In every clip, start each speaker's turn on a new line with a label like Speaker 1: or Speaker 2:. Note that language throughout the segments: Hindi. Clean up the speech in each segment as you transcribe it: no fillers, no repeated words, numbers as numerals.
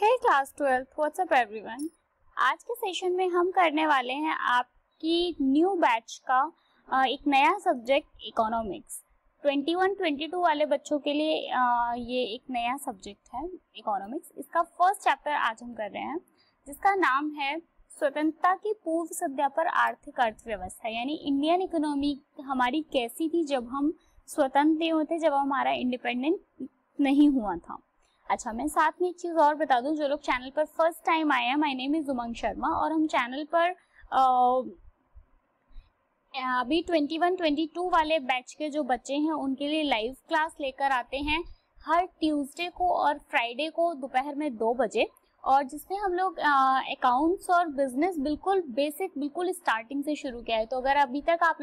Speaker 1: हे क्लास 12, व्हाट्सअप एवरीवन। आज के सेशन में हम करने वाले हैं आपकी न्यू बैच का एक नया सब्जेक्ट इकोनॉमिक्स। 21-22 वाले बच्चों के लिए ये एक नया सब्जेक्ट है इकोनॉमिक्स। इसका फर्स्ट चैप्टर आज हम कर रहे हैं जिसका नाम है स्वतंत्रता की पूर्व संध्या पर आर्थिक अर्थव्यवस्था, यानी इंडियन इकोनॉमी हमारी कैसी थी जब हम स्वतंत्र नहीं होते, जब हमारा इंडिपेंडेंट नहीं हुआ था। अच्छा, मैं साथ में एक चीज़ और बता दूं, जो लोग चैनल पर फर्स्ट टाइम आए हैं, माय नेम इज़ उमंग शर्मा और हम चैनल पर अभी 21-22 वाले बैच के जो बच्चे हैं उनके लिए लाइव क्लास लेकर आते हैं हर ट्यूसडे को और फ्राइडे को दोपहर में 2 बजे, और जिसमें हम लोग अकाउंट्स और बिजनेस बिल्कुल बेसिक, बिल्कुल स्टार्टिंग से शुरू किया है। तो अगर अभी तक आप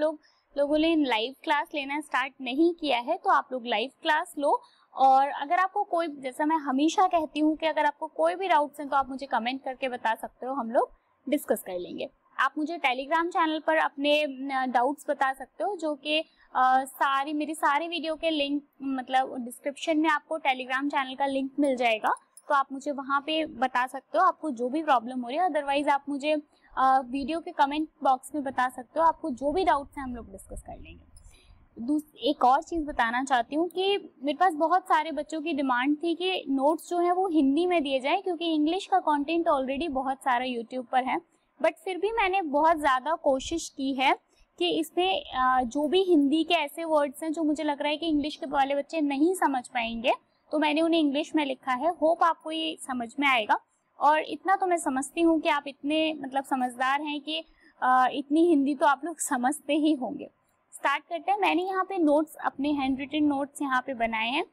Speaker 1: लोगों ने लाइव क्लास लेना स्टार्ट नहीं किया है तो आप लोग लाइव क्लास लो। और अगर आपको कोई, जैसा मैं हमेशा कहती हूँ कि अगर आपको कोई भी डाउट्स हैं तो आप मुझे कमेंट करके बता सकते हो, हम लोग डिस्कस कर लेंगे। आप मुझे टेलीग्राम चैनल पर अपने डाउट्स बता सकते हो, जो कि मेरी सारी वीडियो के लिंक, मतलब डिस्क्रिप्शन में आपको टेलीग्राम चैनल का लिंक मिल जाएगा, तो आप मुझे वहाँ पे बता सकते हो आपको जो भी प्रॉब्लम हो रही है। अदरवाइज आप मुझे वीडियो के कमेंट बॉक्स में बता सकते हो, आपको जो भी डाउट्स हैं हम लोग डिस्कस कर लेंगे। एक और चीज़ बताना चाहती हूँ कि मेरे पास बहुत सारे बच्चों की डिमांड थी कि नोट्स जो है वो हिंदी में दिए जाएं, क्योंकि इंग्लिश का कंटेंट ऑलरेडी बहुत सारा यूट्यूब पर है। बट फिर भी मैंने बहुत ज़्यादा कोशिश की है कि इसमें जो भी हिंदी के ऐसे वर्ड्स हैं जो मुझे लग रहा है कि इंग्लिश के वाले बच्चे नहीं समझ पाएंगे, तो मैंने उन्हें इंग्लिश में लिखा है। होप आपको ये समझ में आएगा। और इतना तो मैं समझती हूँ कि आप इतने समझदार हैं कि इतनी हिंदी तो आप लोग समझते ही होंगे। स्टार्ट करते हैं। मैंने यहाँ पे नोट्स, अपने हैंड रिटन नोट्स यहाँ पे बनाए हैं।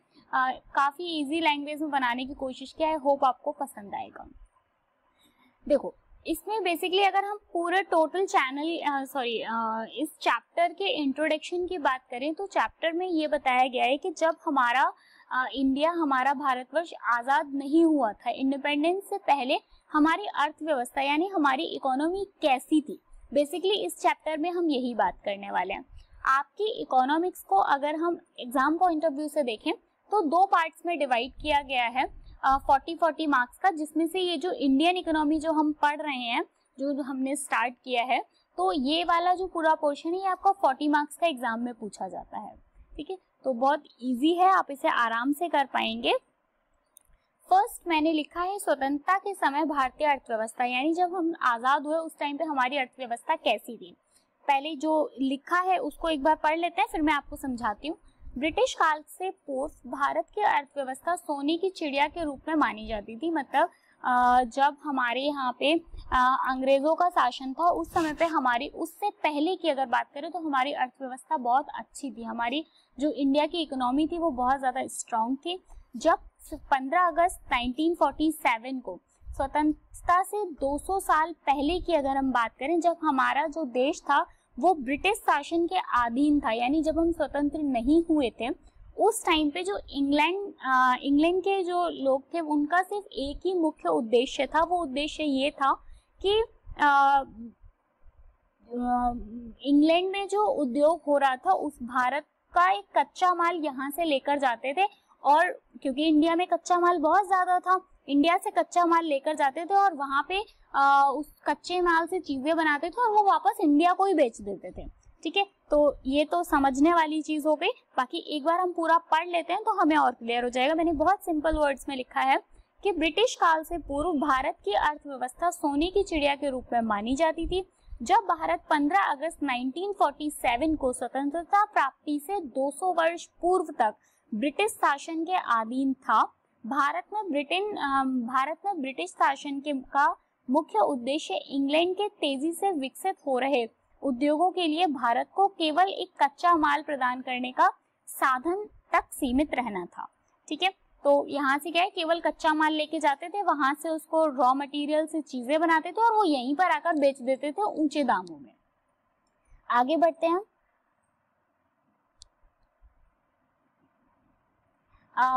Speaker 1: काफ़ी इजी लैंग्वेज में बनाने की कोशिश किया है। होप आपको पसंद आएगा। देखो, इसमें बेसिकली अगर हम पूरे टोटल इस चैप्टर के इंट्रोडक्शन की बात करें तो चैप्टर में ये बताया गया है कि जब हमारा इंडिया, हमारा भारतवर्ष आज़ाद नहीं हुआ था, इंडिपेंडेंस से पहले हमारी अर्थव्यवस्था यानी हमारी इकोनॉमी कैसी थी। बेसिकली इस चैप्टर में हम यही बात करने वाले हैं। आपकी इकोनॉमिक्स को अगर हम एग्जाम पॉइंट ऑफ व्यू से देखें तो 2 पार्ट्स में डिवाइड किया गया है 40-40 मार्क्स का, जिसमें से ये जो इंडियन इकोनॉमी जो हम पढ़ रहे हैं, जो हमने स्टार्ट किया है, तो ये वाला जो पूरा पोर्शन है ये आपका 40 मार्क्स का एग्जाम में पूछा जाता है। ठीक है, तो बहुत इजी है, आप इसे आराम से कर पाएंगे। फर्स्ट मैंने लिखा है स्वतंत्रता के समय भारतीय अर्थव्यवस्था, यानी जब हम आज़ाद हुए उस टाइम पे हमारी अर्थव्यवस्था कैसी थी। पहले जो लिखा है उसको एक बार पढ़ लेते हैं, फिर मैं आपको समझाती हूँ। ब्रिटिश काल से पूर्व भारत की अर्थव्यवस्था सोने की चिड़िया के रूप में मानी जाती थी। मतलब जब हमारे यहाँ पे अंग्रेजों का शासन था उस समय पे हमारी, उससे पहले की अगर बात करें तो हमारी अर्थव्यवस्था बहुत अच्छी थी। हमारी जो इंडिया की इकोनॉमी थी वो बहुत ज़्यादा स्ट्रांग थी। जब 15 अगस्त 1947 को, स्वतंत्रता से 200 साल पहले की अगर हम बात करें, जब हमारा जो देश था वो ब्रिटिश शासन के अधीन था, यानी जब हम स्वतंत्र नहीं हुए थे, उस टाइम पे जो इंग्लैंड के जो लोग थे उनका सिर्फ एक ही मुख्य उद्देश्य था। वो उद्देश्य ये था कि इंग्लैंड में जो उद्योग हो रहा था उस भारत का एक कच्चा माल यहाँ से लेकर जाते थे, और क्योंकि इंडिया में कच्चा माल बहुत ज़्यादा था, इंडिया से कच्चा माल लेकर जाते थे और वहाँ पे उस कच्चे माल से चीज़ें बनाते थे और वो वापस इंडिया को ही बेच देते थे। ठीक है, तो ये तो समझने वाली चीज़ हो गई। बाकी एक बार हम पूरा पढ़ लेते हैं तो हमें और क्लियर हो जाएगा। मैंने बहुत सिंपल वर्ड्स में लिखा है कि ब्रिटिश काल से पूर्व भारत की अर्थव्यवस्था सोने की चिड़िया के रूप में मानी जाती थी। जब भारत 15 अगस्त 1947 को स्वतंत्रता प्राप्ति से 200 वर्ष पूर्व तक ब्रिटिश शासन के अधीन था, भारत में ब्रिटिश शासन का मुख्य उद्देश्य इंग्लैंड के तेजी से विकसित हो रहे उद्योगों के लिए भारत को केवल एक कच्चा माल प्रदान करने का साधन तक सीमित रहना था। ठीक है, तो यहाँ से क्या है, केवल कच्चा माल लेके जाते थे, वहां से उसको रॉ मटेरियल से चीजें बनाते थे और वो यहीं पर आकर बेच देते थे ऊंचे दामों में। आगे बढ़ते हैं।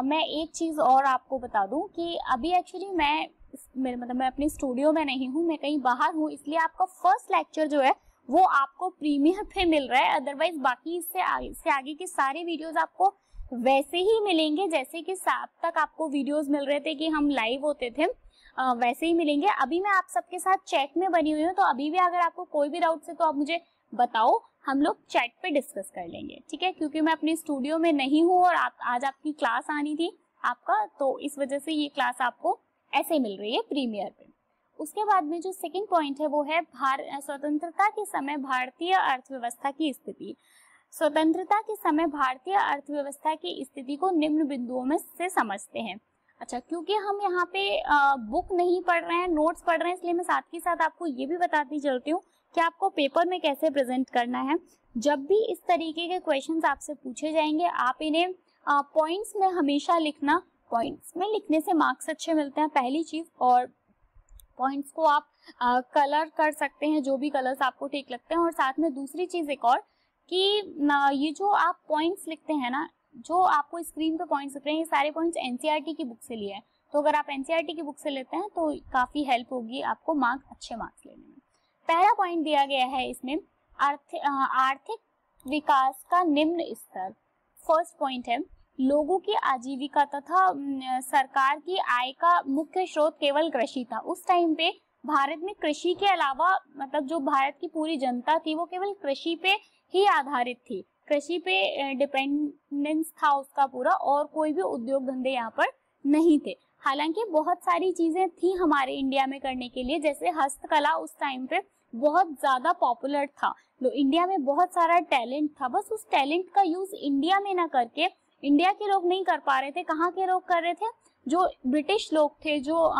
Speaker 1: मैं एक चीज़ और आपको बता दूं कि अभी एक्चुअली मैं अपने स्टूडियो में नहीं हूँ, मैं कहीं बाहर हूँ, इसलिए आपका फर्स्ट लेक्चर जो है वो आपको प्रीमियर पे मिल रहा है। अदरवाइज बाकी इससे आगे की सारी वीडियोस आपको वैसे ही मिलेंगे जैसे कि साथ तक आपको वीडियोस मिल रहे थे कि हम लाइव होते थे। वैसे ही मिलेंगे। अभी मैं आप सबके साथ चैट में बनी हुई हूँ, तो अभी भी अगर आपको कोई भी डाउट है तो आप मुझे बताओ, हम लोग चैट पे डिस्कस कर लेंगे, ठीक है। क्योंकि मैं अपने स्टूडियो में नहीं हूँ और आज आपकी क्लास आनी थी आपका, तो इस वजह से ये क्लास आपको ऐसे मिल रही है प्रीमियर पे। उसके बाद में जो सेकंड पॉइंट है वो है स्वतंत्रता के समय भारतीय अर्थव्यवस्था की स्थिति। स्वतंत्रता के समय भारतीय अर्थव्यवस्था की स्थिति को निम्न बिंदुओं में से समझते हैं। अच्छा, क्योंकि हम यहाँ पे बुक नहीं पढ़ रहे हैं, नोट्स पढ़ रहे हैं, इसलिए मैं साथ ही साथ आपको ये भी बताती चलती हूँ कि आपको पेपर में कैसे प्रेजेंट करना है। जब भी इस तरीके के क्वेश्चंस आपसे पूछे जाएंगे, आप इन्हें पॉइंट्स में हमेशा लिखना। पॉइंट्स में लिखने से मार्क्स अच्छे मिलते हैं, पहली चीज। और पॉइंट्स को आप कलर कर सकते हैं, जो भी कलर्स आपको ठीक लगते हैं। और साथ में दूसरी चीज एक और कि ये जो आप पॉइंट्स लिखते हैं ना, जो आपको स्क्रीन पे पॉइंट्स दिख रहे हैं, ये सारे पॉइंट्स एनसीईआरटी की बुक से लिए हैं। तो अगर आप एनसीईआरटी की बुक से लेते हैं तो काफी हेल्प होगी आपको अच्छे मार्क्स लेने में। पहला पॉइंट दिया गया है इसमें आर्थिक विकास का निम्न स्तर। फर्स्ट पॉइंट है लोगों की आजीविका तथा सरकार की आय का मुख्य स्रोत केवल कृषि था। उस टाइम पे भारत में कृषि के अलावा, मतलब जो भारत की पूरी जनता थी वो केवल कृषि पे ही आधारित थी, कृषि पे डिपेंडेंस था उसका पूरा, और कोई भी उद्योग धंधे यहाँ पर नहीं थे। हालांकि बहुत सारी चीजें थी हमारे इंडिया में करने के लिए, जैसे हस्तकला उस टाइम पे बहुत ज्यादा पॉपुलर था। इंडिया में बहुत सारा टैलेंट था, बस उस टैलेंट का यूज इंडिया में ना करके इंडिया के लोग नहीं कर पा रहे थे। कहाँ के लोग कर रहे थे? जो ब्रिटिश लोग थे, जो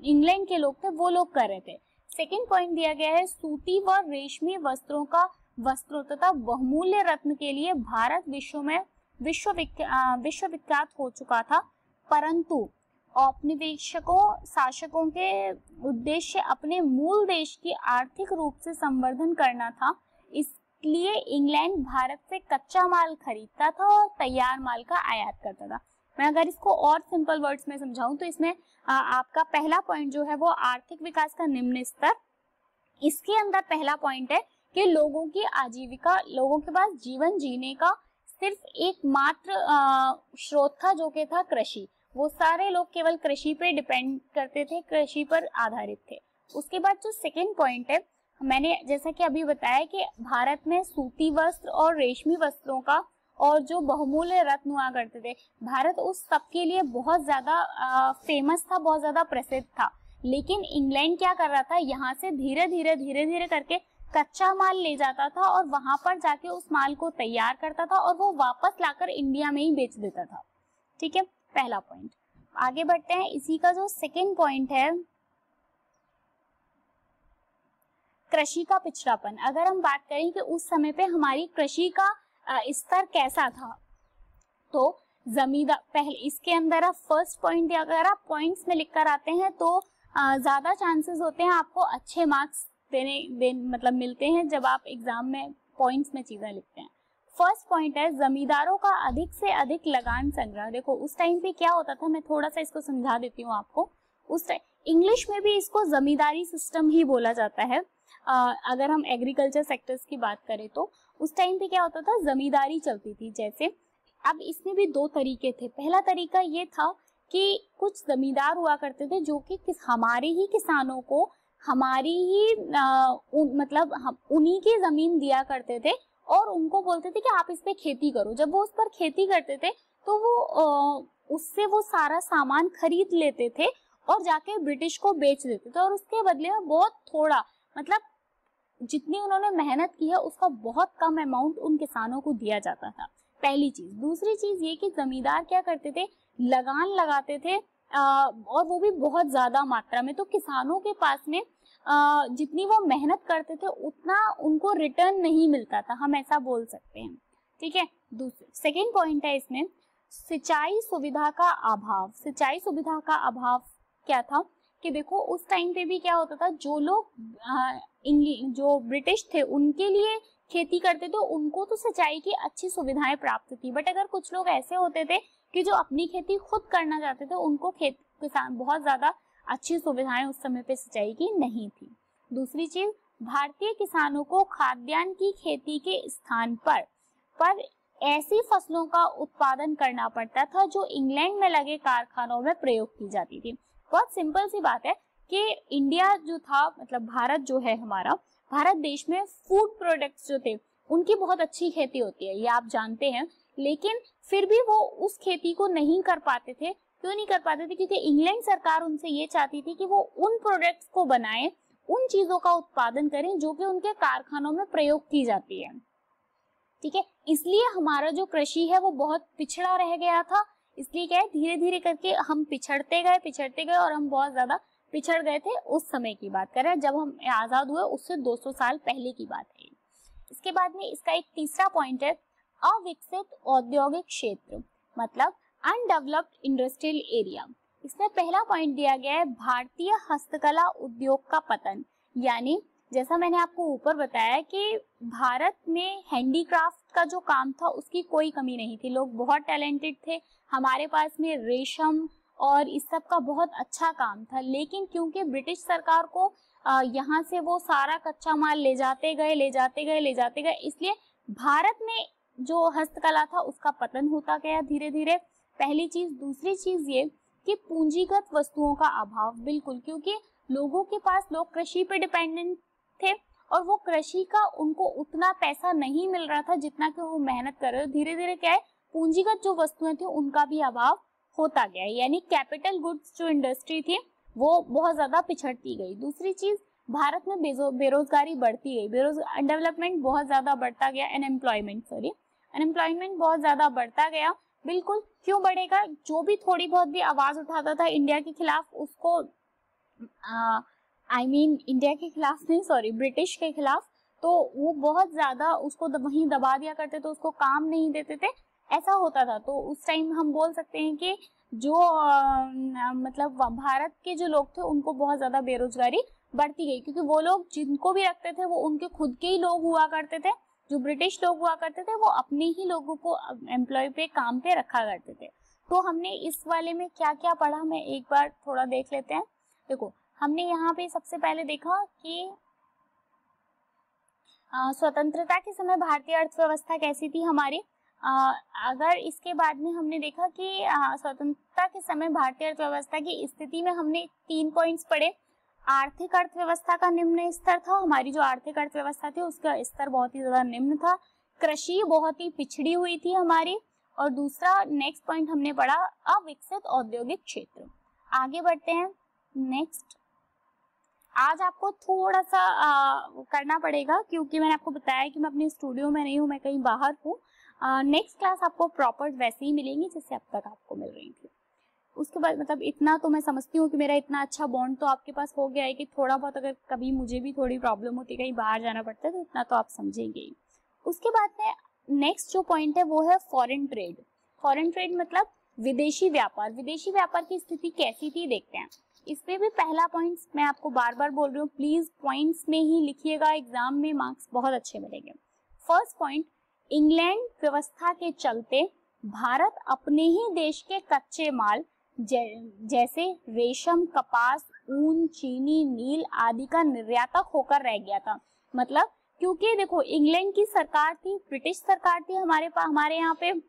Speaker 1: इंग्लैंड के लोग थे, वो लोग कर रहे थे। सेकेंड पॉइंट दिया गया है सूती व रेशमी वस्त्रों तथा बहुमूल्य रत्न के लिए भारत विश्व विख्यात हो चुका था, परंतु औपनिवेशिकों शासकों के उद्देश्य अपने मूल देश की आर्थिक रूप से संवर्धन करना था। इसलिए इंग्लैंड भारत से कच्चा माल खरीदता था और तैयार माल का आयात करता था। मैं अगर इसको और सिंपल वर्ड्स में समझाऊं तो इसमें आपका पहला पॉइंट जो है वो आर्थिक विकास का निम्न स्तर। इसके अंदर पहला पॉइंट है कि लोगों की आजीविका, लोगों के पास जीवन जीने का सिर्फ एकमात्र स्रोत था, जो कि था कृषि। वो सारे लोग केवल कृषि पे डिपेंड करते थे, कृषि पर आधारित थे। उसके बाद जो सेकेंड पॉइंट है, मैंने जैसा कि अभी बताया कि भारत में सूती वस्त्र और रेशमी वस्त्रों का और जो बहुमूल्य रत्न हुआ करते थे, भारत उस सब के लिए बहुत ज्यादा फेमस था, बहुत ज्यादा प्रसिद्ध था। लेकिन इंग्लैंड क्या कर रहा था, यहाँ से धीरे धीरे करके कच्चा माल ले जाता था और वहां पर जाके उस माल को तैयार करता था और वो वापस लाकर इंडिया में ही बेच देता था। ठीक है, पहला पॉइंट। आगे बढ़ते हैं। इसी का जो सेकेंड पॉइंट है, कृषि का पिछड़ापन। अगर हम बात करें कि उस समय पे हमारी कृषि का स्तर कैसा था, तो जमींदार, पहले इसके अंदर आप फर्स्ट पॉइंट अगर आप पॉइंट्स में लिख कर आते हैं तो ज्यादा चांसेस होते हैं आपको अच्छे मार्क्स मतलब मिलते हैं जब आप एग्जाम में पॉइंट्स में चीजें लिखते हैं। फर्स्ट पॉइंट है जमींदारों का अधिक से अधिक लगान संग्रह। देखो उस टाइम पे क्या होता था, मैं थोड़ा सा इसको समझा देती हूँ आपको। उस टाइम इंग्लिश में भी इसको जमींदारी सिस्टम ही बोला जाता है। अगर हम एग्रीकल्चर सेक्टर्स की बात करें तो उस टाइम पे क्या होता था, जमींदारी चलती थी। जैसे अब इसमें भी दो तरीके थे। पहला तरीका ये था कि कुछ जमींदार हुआ करते थे जो कि हमारे ही किसानों को हमारी ही मतलब हम उन्हीं की जमीन दिया करते थे और उनको बोलते थे कि आप इस पे खेती करो। जब वो उस पर खेती करते थे तो वो उससे वो सारा सामान खरीद लेते थे और जाके ब्रिटिश को बेच देते थे, और उसके बदले में बहुत थोड़ा, मतलब जितनी उन्होंने मेहनत की है उसका बहुत कम अमाउंट उन किसानों को दिया जाता था। पहली चीज। दूसरी चीज ये कि जमींदार क्या करते थे, लगान लगाते थे और वो भी बहुत ज्यादा मात्रा में। तो किसानों के पास में जितनी वो मेहनत करते थे उतना उनको रिटर्न नहीं मिलता था, हम ऐसा बोल सकते हैं। ठीक है। दूसरा सेकेंड पॉइंट है इसमें सिंचाई सुविधा का अभाव। सिंचाई सुविधा का अभाव क्या था कि देखो उस टाइम पे भी क्या होता था, जो लोग जो ब्रिटिश थे उनके लिए खेती करते थे उनको तो सिंचाई की अच्छी सुविधाएं प्राप्त थी, बट अगर कुछ लोग ऐसे होते थे कि जो अपनी खेती खुद करना चाहते थे उनको किसान बहुत ज्यादा अच्छी सुविधाएं उस समय पे सिंचाई की नहीं थी। दूसरी चीज, भारतीय किसानों को खाद्यान्न की खेती के स्थान पर ऐसी फसलों का उत्पादन करना पड़ता था जो इंग्लैंड में लगे कारखानों में प्रयोग की जाती थी। बहुत सिंपल सी बात है कि इंडिया जो था, मतलब भारत जो है हमारा, भारत देश में फूड प्रोडक्ट्स जो थे उनकी बहुत अच्छी खेती होती है, ये आप जानते हैं। लेकिन फिर भी वो उस खेती को नहीं कर पाते थे। क्यों नहीं कर पाते थे? क्योंकि इंग्लैंड सरकार उनसे ये चाहती थी कि वो उन प्रोडक्ट्स को बनाएं, उन चीजों का उत्पादन करें जो कि उनके कारखानों में प्रयोग की जाती है। ठीक है, इसलिए हमारा जो कृषि है वो बहुत पिछड़ा रह गया था। इसलिए क्या है, धीरे धीरे करके हम पिछड़ते गए और हम बहुत ज्यादा पिछड़ गए थे। उस समय की बात कर रहे हैं जब हम आजाद हुए, उससे 200 साल पहले की बात है। इसके बाद में इसका एक तीसरा पॉइंट है अविकसित औद्योगिक क्षेत्र, मतलब अनडेवलप्ड इंडस्ट्रियल एरिया। इसमें पहला पॉइंट दिया गया है भारतीय हस्तकला उद्योग का पतन। यानी जैसा मैंने आपको ऊपर बताया कि भारत में हैंडीक्राफ्ट का जो काम था उसकी कोई कमी नहीं थी, लोग बहुत टैलेंटेड थे, हमारे पास में रेशम और इस सब का बहुत अच्छा काम था। लेकिन क्योंकि ब्रिटिश सरकार को यहाँ से वो सारा कच्चा माल ले जाते गए, इसलिए भारत में जो हस्तकला था उसका पतन होता गया धीरे धीरे। पहली चीज। दूसरी चीज ये कि पूंजीगत वस्तुओं का अभाव, बिल्कुल, क्योंकि लोगों के पास, लोग कृषि पे डिपेंडेंट थे और वो कृषि का उनको उतना पैसा नहीं मिल रहा था जितना कि वो मेहनत कर रहे थे। धीरे धीरे क्या है, पूंजीगत जो वस्तुएं थी उनका भी अभाव होता गया, यानी कैपिटल गुड्स जो इंडस्ट्री थी वो बहुत ज्यादा पिछड़ती गई। दूसरी चीज, भारत में बेरोजगारी बढ़ती गई, डेवलपमेंट बहुत ज्यादा बढ़ता गया, अनएम्प्लॉयमेंट बहुत ज्यादा बढ़ता गया। बिल्कुल, क्यों बढ़ेगा? जो भी थोड़ी बहुत भी आवाज उठाता था इंडिया के खिलाफ, उसको इंडिया के खिलाफ नहीं, सॉरी, ब्रिटिश के खिलाफ, तो वो बहुत ज्यादा उसको वहीं दबा दिया करते थे, उसको काम नहीं देते थे, ऐसा होता था। तो उस टाइम हम बोल सकते हैं कि जो मतलब भारत के जो लोग थे उनको बहुत ज्यादा बेरोजगारी बढ़ती गई, क्योंकि वो लोग जिनको भी रखते थे वो उनके खुद के ही लोग हुआ करते थे। जो ब्रिटिश लोग हुआ करते थे वो अपने ही लोगों को एम्प्लॉय पे, काम पे रखा करते थे। तो हमने इस वाले में क्या क्या पढ़ा, मैं एक बार थोड़ा देख लेते हैं। देखो, हमने यहाँ पे सबसे पहले देखा कि स्वतंत्रता के समय भारतीय अर्थव्यवस्था कैसी थी हमारी। अगर इसके बाद में हमने देखा कि स्वतंत्रता के समय भारतीय अर्थव्यवस्था की स्थिति में हमने 3 पॉइंट्स पढ़े। आर्थिक अर्थव्यवस्था का निम्न स्तर था, हमारी जो आर्थिक अर्थव्यवस्था थी उसका स्तर बहुत ही ज्यादा निम्न था। कृषि बहुत ही पिछड़ी हुई थी हमारी। और दूसरा नेक्स्ट पॉइंट हमने पढ़ा अविकसित औद्योगिक क्षेत्र। आगे बढ़ते हैं। नेक्स्ट, आज आपको थोड़ा सा करना पड़ेगा क्योंकि मैंने आपको बताया कि मैं अपने स्टूडियो में नहीं हूँ, मैं कहीं बाहर हूँ। नेक्स्ट क्लास आपको प्रॉपर वैसे ही मिलेंगी जैसे अब तक आपको मिल रही थी। उसके बाद मतलब इतना तो मैं समझती हूँ कि मेरा इतना अच्छा बॉन्ड तो आपके पास हो गया है कि थोड़ा बहुत अगर कभी मुझे भी थोड़ी प्रॉब्लम होती है, कहीं बाहर जाना पड़ता है, तो इतना तो आप समझेंगे ही। उसके बाद में नेक्स्ट जो पॉइंट है वो है फॉरेन ट्रेड। फॉरेन ट्रेड मतलब विदेशी व्यापार। विदेशी व्यापार की स्थिति कैसी थी देखते हैं। इसमें भी पहला पॉइंट मैं आपको बार बार बोल रही हूँ, प्लीज पॉइंट्स में ही लिखिएगा, एग्जाम में मार्क्स बहुत अच्छे मिलेंगे। फर्स्ट पॉइंट, इंग्लैंड व्यवस्था के चलते भारत अपने ही देश के कच्चे माल जैसे रेशम, कपास, ऊन, चीनी, नील आदि का निर्यातक होकर रह गया था। मतलब क्योंकि देखो, इंग्लैंड की सरकार थी, ब्रिटिश सरकार थी हमारे यहाँ पे,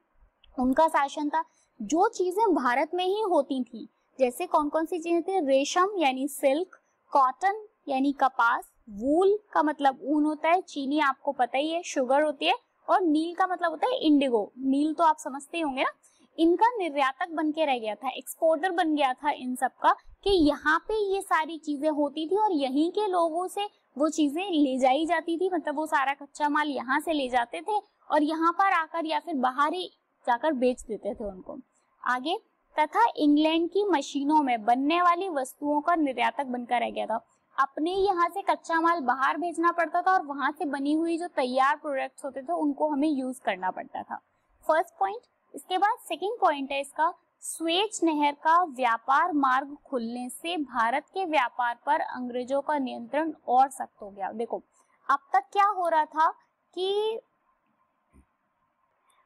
Speaker 1: उनका शासन था। जो चीजें भारत में ही होती थी, जैसे कौन कौन सी चीजें थी, रेशम यानी सिल्क, कॉटन यानी कपास, वूल का मतलब ऊन होता है, चीनी आपको पता ही है शुगर होती है, और नील का मतलब होता है इंडिगो। नील तो आप समझते होंगे ना। इनका निर्यातक बन के रह गया था, एक्सपोर्टर बन गया था इन सब का, कि यहाँ पे ये सारी चीजें होती थी और यहीं के लोगों से वो चीजें ले जाई जाती थी। मतलब वो सारा कच्चा माल यहाँ से ले जाते थे और यहाँ पर आकर या फिर बाहर ही जाकर बेच देते थे उनको। आगे, तथा इंग्लैंड की मशीनों में बनने वाली वस्तुओं का निर्यातक बनकर रह गया था। अपने यहाँ से कच्चा माल बाहर भेजना पड़ता था और वहां से बनी हुई जो तैयार प्रोडक्ट्स होते थे उनको हमें यूज करना पड़ता था। First point. इसके बाद सेकंड पॉइंट है इसका, स्वेज नहर का व्यापार मार्ग खुलने से भारत के व्यापार पर अंग्रेजों का नियंत्रण और सख्त हो गया। देखो, अब तक क्या हो रहा था कि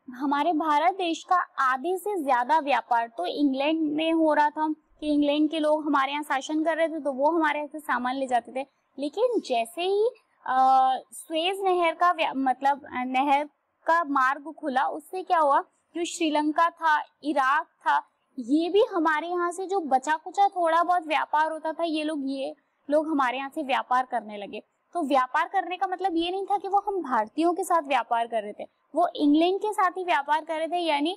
Speaker 1: हमारे भारत देश का आधे से ज्यादा व्यापार तो इंग्लैंड में हो रहा था, कि इंग्लैंड के लोग हमारे यहाँ शासन कर रहे थे तो वो हमारे यहाँ से सामान ले जाते थे। लेकिन जैसे ही स्वेज नहर का मतलब नहर का मार्ग खुला, उससे क्या हुआ, जो श्रीलंका था, इराक था, ये भी हमारे यहाँ से जो बचा कुचा थोड़ा बहुत व्यापार होता था, ये लोग हमारे यहाँ से व्यापार करने लगे। तो व्यापार करने का मतलब ये नहीं था कि वो हम भारतीयों के साथ व्यापार कर रहे थे, वो इंग्लैंड के साथ ही व्यापार कर रहे थे। यानी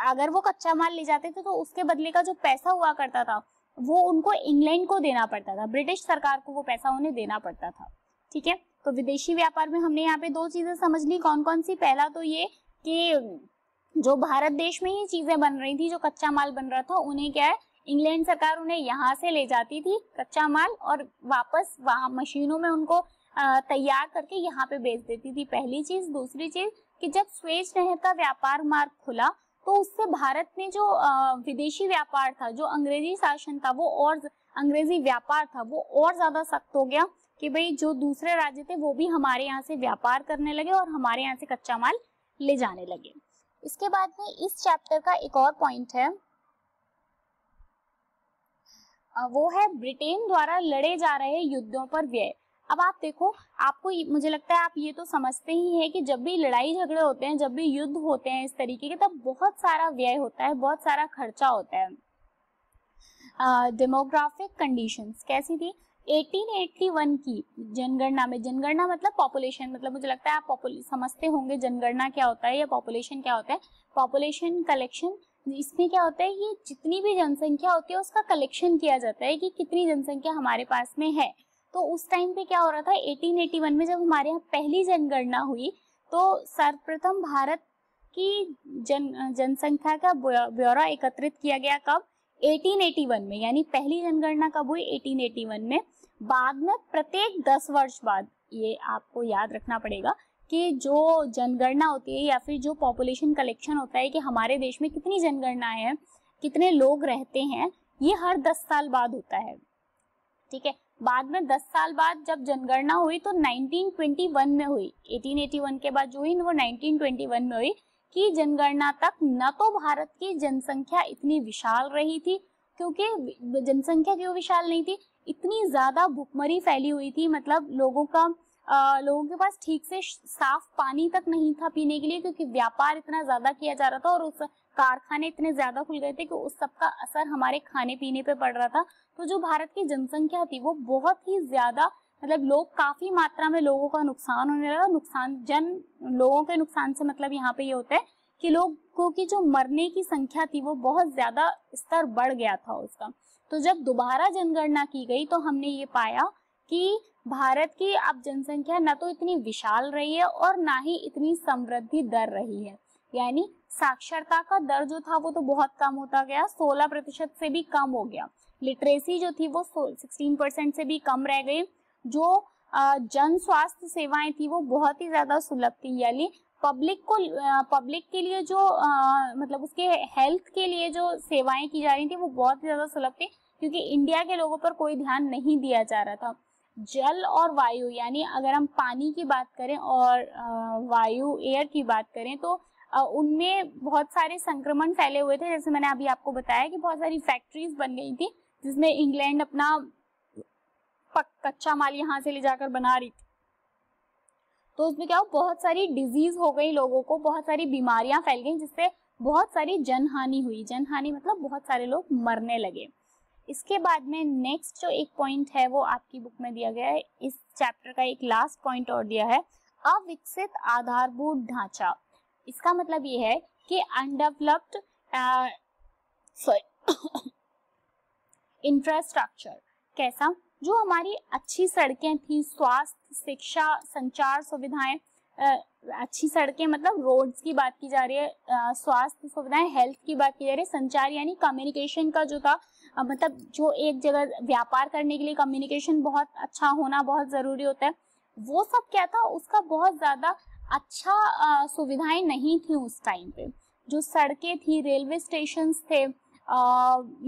Speaker 1: अगर वो कच्चा माल ले जाते थे तो उसके बदले का जो पैसा हुआ करता था वो उनको इंग्लैंड को देना पड़ता था, ब्रिटिश सरकार को वो पैसा उन्हें देना पड़ता था। ठीक है, तो विदेशी व्यापार में हमने यहाँ पे दो चीजें समझ ली, कौन कौन सी। पहला तो ये कि जो भारत देश में ही चीजें बन रही थी, जो कच्चा माल बन रहा था, उन्हें क्या है, इंग्लैंड सरकार उन्हें यहाँ से ले जाती थी कच्चा माल और वापस वहां मशीनों में उनको तैयार करके यहाँ पे बेच देती थी, पहली चीज। दूसरी चीज कि जब स्वेज नहर का व्यापार मार्ग खुला तो उससे भारत में जो विदेशी व्यापार था, जो अंग्रेजी शासन था वो और अंग्रेजी व्यापार था वो और ज्यादा सख्त हो गया कि भाई जो दूसरे राज्य थे वो भी हमारे यहाँ से व्यापार करने लगे और हमारे यहाँ से कच्चा माल ले जाने लगे। इसके बाद में इस चैप्टर का एक और पॉइंट है, वो है ब्रिटेन द्वारा लड़े जा रहे युद्धों पर व्यय। अब आप देखो, आपको मुझे लगता है आप ये तो समझते ही है कि जब भी लड़ाई झगड़े होते हैं, जब भी युद्ध होते हैं इस तरीके के, तब बहुत सारा व्यय होता है, बहुत सारा खर्चा होता है। डेमोग्राफिक कंडीशंस कैसी थी 1881 की जनगणना में? जनगणना मतलब पॉपुलेशन, मतलब मुझे लगता है आप समझते होंगे जनगणना क्या होता है या पॉपुलेशन क्या होता है। पॉपुलेशन कलेक्शन, इसमें क्या होता है, ये जितनी भी जनसंख्या होती है उसका कलेक्शन किया जाता है कि कितनी जनसंख्या हमारे पास में है। तो उस टाइम पे क्या हो रहा था, 1881 में जब हमारे यहाँ पहली जनगणना हुई तो सर्वप्रथम भारत की जनसंख्या का ब्यौरा एकत्रित किया गया। कब? 1881 में। यानी पहली जनगणना कब हुई? 1881 में। बाद में प्रत्येक 10 वर्ष बाद, ये आपको याद रखना पड़ेगा कि जो जनगणना होती है या फिर जो पॉपुलेशन कलेक्शन होता है कि हमारे देश में कितनी जनगणनाएं हैं, कितने लोग रहते हैं, ये हर 10 साल बाद होता है। ठीक है, बाद में 10 साल बाद जब जनगणना हुई तो 1921 में हुई। 1881 के बाद जो हुई वो 1921 में हुई कि जनगणना तक न तो भारत की जनसंख्या इतनी विशाल रही थी, क्योंकि जनसंख्या क्यों विशाल नहीं थी, इतनी ज्यादा भुखमरी फैली हुई थी, मतलब लोगों के पास ठीक से साफ पानी तक नहीं था पीने के लिए, क्योंकि व्यापार इतना ज्यादा किया जा रहा था और उस कारखाने इतने ज्यादा खुल गए थे कि उस सब का असर हमारे खाने पीने पे पड़ रहा था। तो जो भारत की जनसंख्या थी वो बहुत ही ज्यादा, मतलब लोग काफी मात्रा में, लोगों का नुकसान होने लगा। लोगों के नुकसान से मतलब यहाँ पे ये होता है कि लोगों की जो मरने की संख्या थी वो बहुत ज्यादा स्तर बढ़ गया था उसका। तो जब दोबारा जनगणना की गई तो हमने ये पाया कि भारत की अब जनसंख्या न तो इतनी विशाल रही है और ना ही इतनी समृद्धि दर रही है। यानी साक्षरता का दर जो था वो तो बहुत कम होता गया, 16% से भी कम हो गया। लिटरेसी जो थी वो 16% से भी कम रह गई। जो जन स्वास्थ्य सेवाएं थी वो बहुत ही ज्यादा सुलभ थी। यानी पब्लिक के लिए जो मतलब उसके हेल्थ के लिए जो सेवाएं की जा रही थी वो बहुत ही ज्यादा सुलभ थी, क्योंकि इंडिया के लोगों पर कोई ध्यान नहीं दिया जा रहा था। जल और वायु, यानी अगर हम पानी की बात करें और वायु एयर की बात करें तो उनमें बहुत सारे संक्रमण फैले हुए थे। जैसे मैंने अभी आपको बताया कि बहुत सारी फैक्ट्रीज बन गई थी जिसमें इंग्लैंड अपना कच्चा माल यहाँ से ले जाकर बना रही थी। तो उसमें क्या हो, बहुत सारी डिजीज हो गई, लोगों को बहुत सारी बीमारियां फैल गई, जिससे बहुत सारी जनहानि हुई। जनहानि मतलब बहुत सारे लोग मरने लगे। इसके बाद में नेक्स्ट जो एक पॉइंट है वो आपकी बुक में दिया गया है, इस चैप्टर का एक लास्ट पॉइंट और दिया है, अविकसित आधारभूत ढांचा। इसका मतलब ये है कि अनडेवलप्ड इंफ्रास्ट्रक्चर। कैसा? जो हमारी अच्छी सड़कें थी, स्वास्थ्य, शिक्षा, संचार सुविधाएं, अच्छी सड़कें मतलब रोड्स की बात की जा रही है, स्वास्थ्य सुविधाएं, हेल्थ की बात की जा रही है, संचार यानी कम्युनिकेशन का जो था, मतलब जो एक जगह व्यापार करने के लिए कम्युनिकेशन बहुत अच्छा होना बहुत जरूरी होता है, वो सब क्या था, उसका बहुत ज्यादा अच्छा सुविधाएं नहीं थी उस टाइम पे। जो सड़कें थी, रेलवे स्टेशन थे,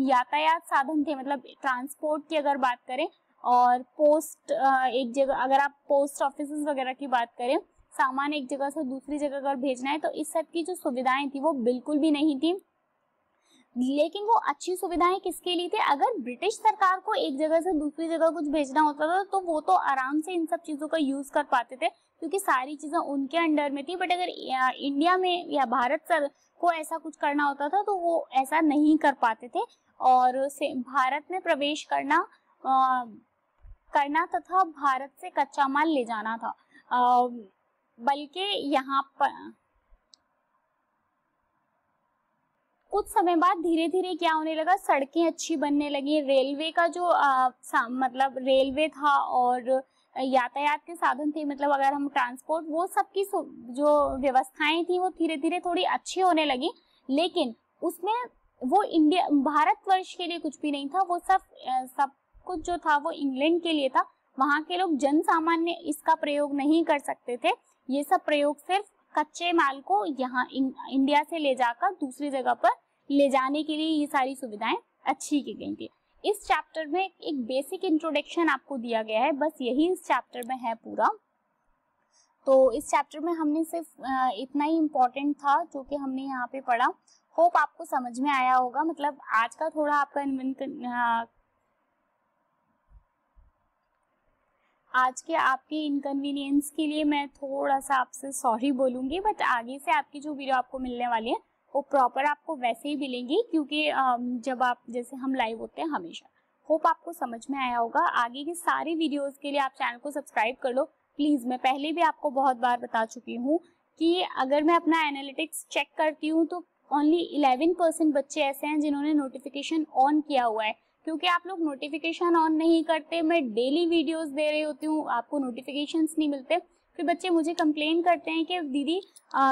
Speaker 1: यातायात साधन थे, मतलब ट्रांसपोर्ट की अगर बात करें, और पोस्ट एक जगह, अगर आप पोस्ट ऑफिस वगैरह की बात करें, सामान एक जगह से दूसरी जगह अगर भेजना है, तो इस सब की जो सुविधाएं थी वो बिल्कुल भी नहीं थी। लेकिन वो अच्छी सुविधाएं किसके लिए थी? अगर ब्रिटिश सरकार को एक जगह से दूसरी जगह कुछ भेजना होता था तो वो तो आराम से इन सब चीजों का यूज कर पाते थे, क्योंकि सारी चीजें उनके अंडर में थी। बट अगर इंडिया में या भारत को ऐसा कुछ करना होता था तो वो ऐसा नहीं कर पाते थे, और भारत में प्रवेश करना तथा भारत से कच्चा माल ले जाना था। बल्कि यहाँ पर कुछ समय बाद धीरे धीरे क्या होने लगा, सड़कें अच्छी बनने लगी, रेलवे का जो मतलब रेलवे था और यातायात के साधन थे, मतलब अगर हम ट्रांसपोर्ट, वो सब की जो व्यवस्थाएं थी वो धीरे धीरे थोड़ी अच्छी होने लगी। लेकिन उसमें वो भारतवर्ष के लिए कुछ भी नहीं था, वो सब कुछ जो था वो इंग्लैंड के लिए था। वहां के लोग जन सामान्य इसका प्रयोग नहीं कर सकते थे। ये सब प्रयोग सिर्फ कच्चे माल को यहाँ इंडिया से ले जाकर दूसरी जगह पर ले जाने के लिए ये सारी सुविधाएं अच्छी की गई थी। इस चैप्टर में एक बेसिक इंट्रोडक्शन आपको दिया गया है, बस यही इस चैप्टर में है पूरा। तो इस चैप्टर में हमने सिर्फ इतना ही इम्पोर्टेंट था जो कि हमने यहाँ पे पढ़ा। होप आपको समझ में आया होगा। मतलब आज का थोड़ा आपका आज के आपके इनकन्वीनियंस के लिए मैं थोड़ा सा आपसे सॉरी बोलूंगी, बट आगे से आपकी जो वीडियो आपको मिलने वाली है वो प्रॉपर आपको वैसे ही मिलेंगी, क्योंकि जब आप जैसे हम लाइव होते हैं हमेशा। होप आपको समझ में आया होगा। आगे की सारी वीडियोस के लिए आप चैनल को सब्सक्राइब कर लो प्लीज़। मैं पहले भी आपको बहुत बार बता चुकी हूँ कि अगर मैं अपना एनालिटिक्स चेक करती हूँ तो ओनली 11% बच्चे ऐसे हैं जिन्होंने नोटिफिकेशन ऑन किया हुआ है, क्योंकि आप लोग नोटिफिकेशन ऑन नहीं करते। मैं डेली वीडियोस दे रही होती हूँ, आपको नोटिफिकेशंस नहीं मिलते। फिर बच्चे मुझे कंप्लेन करते हैं कि दीदी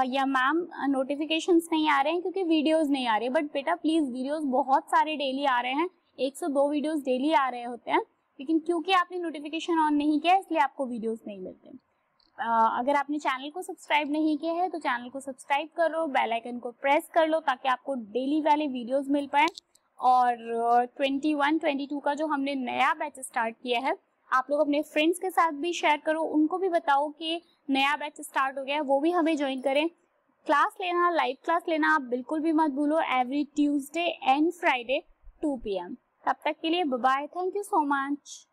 Speaker 1: या मैम नोटिफिकेशंस नहीं आ रहे हैं क्योंकि वीडियोस नहीं आ रहे। बट बेटा प्लीज़, वीडियोस बहुत सारे डेली आ रहे हैं, 102 वीडियोस डेली आ रहे होते हैं, लेकिन क्योंकि आपने नोटिफिकेशन ऑन नहीं किया इसलिए आपको वीडियोस नहीं मिलते। अगर आपने चैनल को सब्सक्राइब नहीं किया है तो चैनल को सब्सक्राइब कर लो, बेल आइकन को प्रेस कर लो ताकि आपको डेली वाले वीडियोस मिल पाए। और 21-22 का जो हमने नया बैच स्टार्ट किया है, आप लोग अपने फ्रेंड्स के साथ भी शेयर करो, उनको भी बताओ कि नया बैच स्टार्ट हो गया है, वो भी हमें ज्वाइन करें। क्लास लेना, लाइव क्लास लेना आप बिल्कुल भी मत भूलो, every Tuesday and Friday 2 PM। तब तक के लिए bye bye, thank you so much.